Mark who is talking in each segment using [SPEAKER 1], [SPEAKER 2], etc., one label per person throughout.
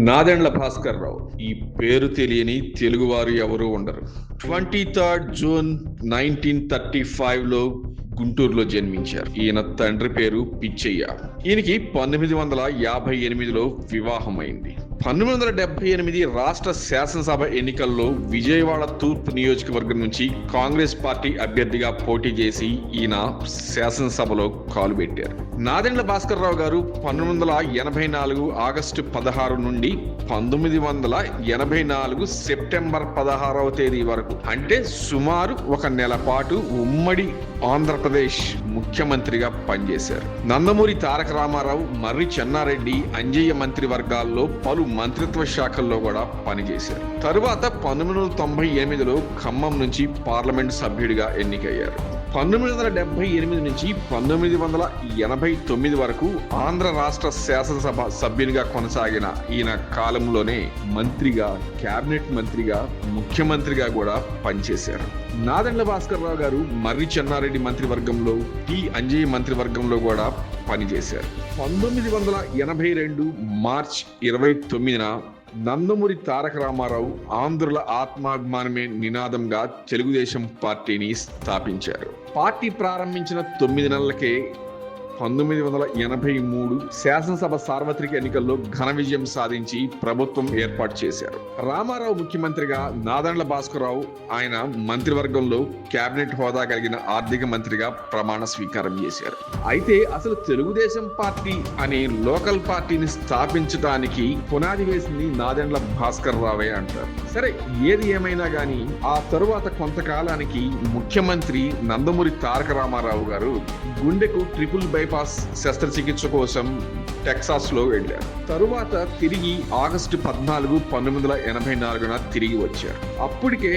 [SPEAKER 1] నాదెండ్ల భాస్కర్ రావు. ఈ పేరు తెలియని తెలుగువారు ఎవరూ ఉండరు. 23 జూన్ 1935లో గుంటూరులో జన్మించారు. ఈయన తండ్రి పేరు పిచ్చయ్య. ఈయనకి 1958లో వివాహమైంది. 1978 రాష్ట్ర శాసనసభ ఎన్నికల్లో విజయవాడ తూర్పు నియోజకవర్గం నుంచి కాంగ్రెస్ పార్టీ అభ్యర్థిగా పోటీ చేసి ఈయన శాసనసభలో కాలుపెట్టారు. నాదెండ్ల భాస్కర్ రావు గారు 1984 ఆగస్టు 16 నుండి 1984 సెప్టెంబర్ 16వ తేదీ వరకు, అంటే సుమారు ఒక నెల పాటు ఉమ్మడి ఆంధ్రప్రదేశ్ ముఖ్యమంత్రిగా పనిచేశారు. నందమూరి తారక రామారావు, మర్రి చెన్నారెడ్డి, అంజయ్య మంత్రివర్గాల్లో పలు మంత్రిత్వ శాఖల్లో కూడా పనిచేశారు. తరువాత 1998లో ఖమ్మం నుంచి పార్లమెంట్ సభ్యుడిగా ఎన్నికయ్యారు. 1978 నుంచి 1989 వరకు ఆంధ్ర రాష్ట్ర శాసనసభ సభ్యునిగా కొనసాగిన ఈయన కాలంలోనే మంత్రిగా, కేబినెట్ మంత్రిగా, ముఖ్యమంత్రిగా కూడా పనిచేశారు. నాదెండ్ల భాస్కర్ రావు గారు మర్రి చెన్నారెడ్డి మంత్రివర్గంలో, టి అంజయ్య మంత్రివర్గంలో కూడా పనిచేశారు. 1982 మార్చ్ 29న నందమూరి తారక రామారావు ఆంధ్రుల ఆత్మాభిమానమే నినాదంగా తెలుగుదేశం పార్టీని స్థాపించారు. పార్టీ ప్రారంభించిన 9 నెలలకే 1983 శాసనసభ సార్వత్రిక ఎన్నికల్లో ఘన విజయం సాధించి ప్రభుత్వం ఏర్పాటు చేశారు. రామారావు ముఖ్యమంత్రిగా, నాదెండ్ల భాస్కర్ రావు ఆయన మంత్రివర్గంలో కేబినెట్ హోదా కలిగిన ఆర్థిక మంత్రిగా ప్రమాణ స్వీకారం చేశారు. అయితే అసలు తెలుగుదేశం పార్టీ అనే లోకల్ పార్టీని స్థాపించడానికి పునాది వేసింది నాదెండ్ల భాస్కర్ రావే అంటారు. సరే, ఏది ఏమైనా గానీ ఆ తరువాత కొంతకాలానికి ముఖ్యమంత్రి నందమూరి తారక రామారావు గారు గుండెకు ట్రిపుల్ బైపాస్ శస్త్రచికిత్స కోసం టెక్సాస్ లో వెళ్ళారు. తరువాత తిరిగి ఆగస్టు 14, 1984న తిరిగి వచ్చారు. అప్పటికే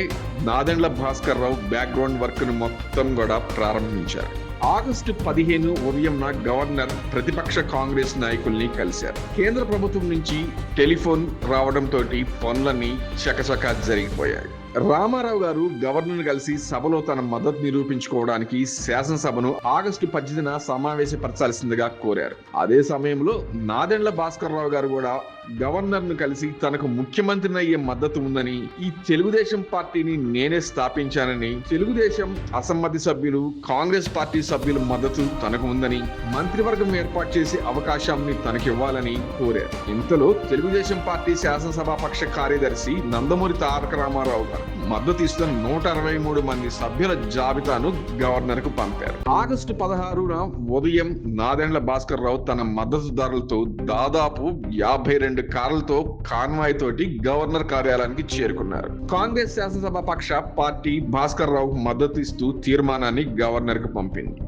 [SPEAKER 1] నాదెండ్ల భాస్కర్ రావు బ్యాక్గ్రౌండ్ వర్క్ ను మొత్తం కూడా ప్రారంభించారు. ఆగస్టు 15 ఉదయంన గవర్నర్ ప్రతిపక్ష కాంగ్రెస్ నాయకుల్ని కలిశారు. కేంద్ర ప్రభుత్వం నుంచి టెలిఫోన్ రావడంతో పనులన్నీ చకచకా జరిగిపోయాయి. రామారావు గారు గవర్నర్ కలిసి సభలో తన మద్దతు నిరూపించుకోవడానికి శాసనసభను ఆగస్టు 18న సమావేశపరచాల్సిందిగా కోరారు. అదే సమయంలో నాదెండ్ల భాస్కర్ రావు గారు కూడా గవర్నర్ ను కలిసి తనకు ముఖ్యమంత్రిని అయ్యే మద్దతు ఉందని, ఈ తెలుగుదేశం పార్టీని నేనే స్థాపించానని, తెలుగుదేశం అసమ్మతి సభ్యులు, కాంగ్రెస్ పార్టీ సభ్యుల మద్దతు తనకు ఉందని, మంత్రివర్గం ఏర్పాటు చేసే అవకాశాన్ని తనకివ్వాలని కోరారు. ఇంతలో తెలుగుదేశం పార్టీ శాసనసభ పక్ష కార్యదర్శి నందమూరి తారక రామారావు గారు మద్దతు ఇస్తున్న 163 మంది సభ్యుల జాబితాను గవర్నర్ కు పంపారు. ఆగస్టు 16న ఉదయం నాదెండ్ల భాస్కర్ రావు తన మద్దతుదారులతో దాదాపు 52 కార్లతో కాన్వాయ్ తోటి గవర్నర్ కార్యాలయానికి చేరుకున్నారు. కాంగ్రెస్ శాసనసభ పక్ష పార్టీ భాస్కర్ రావు మద్దతు ఇస్తూ తీర్మానాన్ని గవర్నర్ కు పంపింది.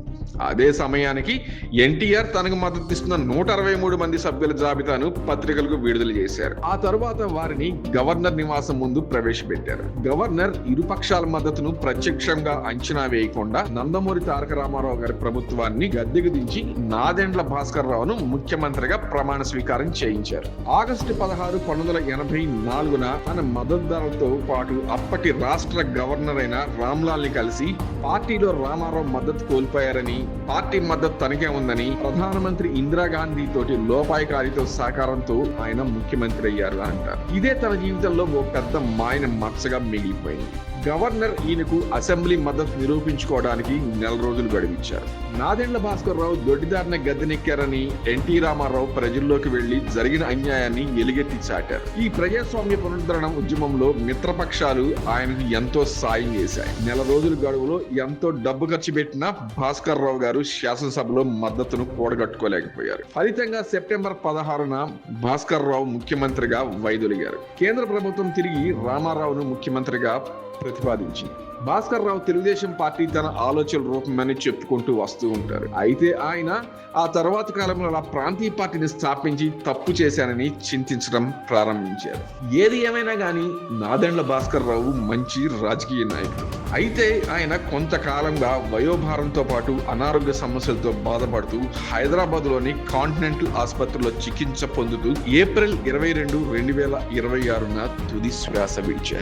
[SPEAKER 1] అదే సమయానికి ఎన్టీఆర్ తనకు మద్దతు ఇస్తున్న 163 మంది సభ్యుల జాబితాను పత్రికలకు విడుదల చేశారు. ఆ తరువాత వారిని గవర్నర్ నివాసం ముందు ప్రవేశపెట్టారు. గవర్నర్ ఇరుపక్షాల మద్దతును ప్రత్యక్షంగా అంచనా వేయకుండా నందమూరి తారక రామారావు గారి ప్రభుత్వాన్ని గద్దెకు దించి నాదెండ్ల భాస్కర్ రావును ముఖ్యమంత్రిగా ప్రమాణ స్వీకారం చేయించారు. ఆగస్టు 16, 1984న తన మద్దతుదారులతో పాటు అప్పటి రాష్ట్ర గవర్నర్ అయిన రామ్లాల్ ని కలిసి పార్టీలో రామారావు మద్దతు కోల్పోయారని, పార్టీ మద్దతు తనకే ఉందని, ప్రధానమంత్రి ఇందిరాగాంధీ తోటి లోపాయికారితో సహకారంతో ఆయన ముఖ్యమంత్రి అయ్యారు అంటారు. ఇదే తన జీవితంలో ఓ పెద్ద మాయన మచ్చగా మిగిలిపోయింది. గవర్నర్ ఈయనకు అసెంబ్లీ మద్దతు నిరూపించుకోవడానికి 1 రోజులు గడివిచ్చారు. నాదెండ్ల భాస్కర్ రావు దొడ్డిదారిన గద్దెనెక్కారని ఎన్టీ రామారావు ప్రజల్లోకి వెళ్లి జరిగిన అన్యాయాన్ని ఎలుగెత్తి చాటారు. ఈ ప్రజాస్వామ్య పునరుద్ధరణ ఉద్యమంలో మిత్రపక్షాలు ఆయనకు ఎంతో సాయం చేశాయి. 1 రోజుల గడువులో ఎంతో డబ్బు ఖర్చు పెట్టిన భాస్కర్ రావు గారు శాసనసభలో మద్దతును కూడగట్టుకోలేకపోయారు. ఫలితంగా సెప్టెంబర్ 16న భాస్కర్ రావు ముఖ్యమంత్రిగా వైదొలిగారు. కేంద్ర ప్రభుత్వం తిరిగి రామారావును ముఖ్యమంత్రిగా ప్రతిపాదించింది. భాస్కర్ రావు తెలుగుదేశం పార్టీ తన ఆలోచన రూపమని చెప్పుకుంటూ వస్తూ ఉంటారు. అయితే ఆయన ఆ తర్వాత కాలంలో అలా ప్రాంతీయ పార్టీని స్థాపించి తప్పు చేశానని చింతించడం ప్రారంభించారు. ఏది ఏమైనా గానీ నాదెండ్ల భాస్కర్ రావు మంచి రాజకీయ నాయకుడు. అయితే ఆయన కొంతకాలంగా వయోభారంతో పాటు అనారోగ్య సమస్యలతో బాధపడుతూ హైదరాబాద్ లోని కాంటినెంటల్ ఆసుపత్రిలో చికిత్స పొందుతూ ఏప్రిల్ 22, 2026న తుది శ్వాస విడిచారు.